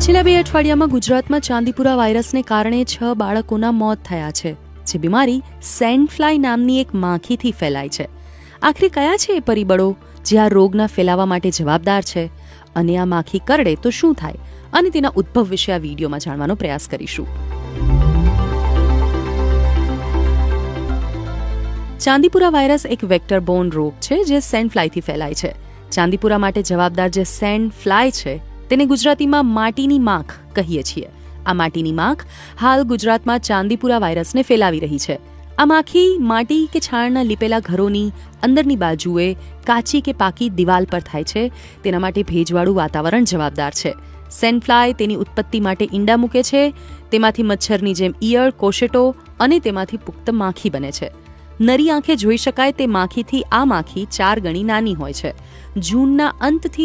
છેલ્લા 2 અઠવાડિયામાં ગુજરાતમાં ચાંદીપુરા વાયરસને કારણે 6 બાળકોના મોત થયા છે. જે બીમારી સેન્ડ ફ્લાય નામની એક માખીથી ફેલાય છે. આખરે કયા છે એ પરિબળો જે આ રોગના ફેલાવા માટે જવાબદાર છે, અને આ માખી કરડે તો શું થાય, અને તેના ઉદ્ભવ વિશે આ વિડીયોમાં જાણવાનો પ્રયાસ કરીશું. ચાંદીપુરા વાયરસ એક વેક્ટર બોર્ન રોગ છે જે સેન્ડ ફ્લાયથી ફેલાય છે. ચાંદીપુરા માટે જવાબદાર જે સેન્ડ ફ્લાય છે તેને ગુજરાતીમાં માટીની માખ કહીએ છીએ. આ માટીની માખ હાલ ગુજરાતમાં ચાંદીપુરા વાયરસને ફેલાવી રહી છે. આ માખી માટી કે છાણના લીપેલા ઘરોની અંદરની બાજુએ કાચી કે પાકી દિવાલ પર થાય છે. તેના માટે ભેજવાળું વાતાવરણ જવાબદાર છે. સેન્ડ ફ્લાય તેની ઉત્પત્તિ માટે ઈંડા મૂકે છે. તેમાંથી મચ્છરની જેમ ઈયળ, કોશેટો અને તેમાંથી પુખ્ત માખી બને છે. નરી આંખે જોઈ શકાય તે માખીથી આ માખી 4 ગણી નાની હોય છે. જૂનના અંતથી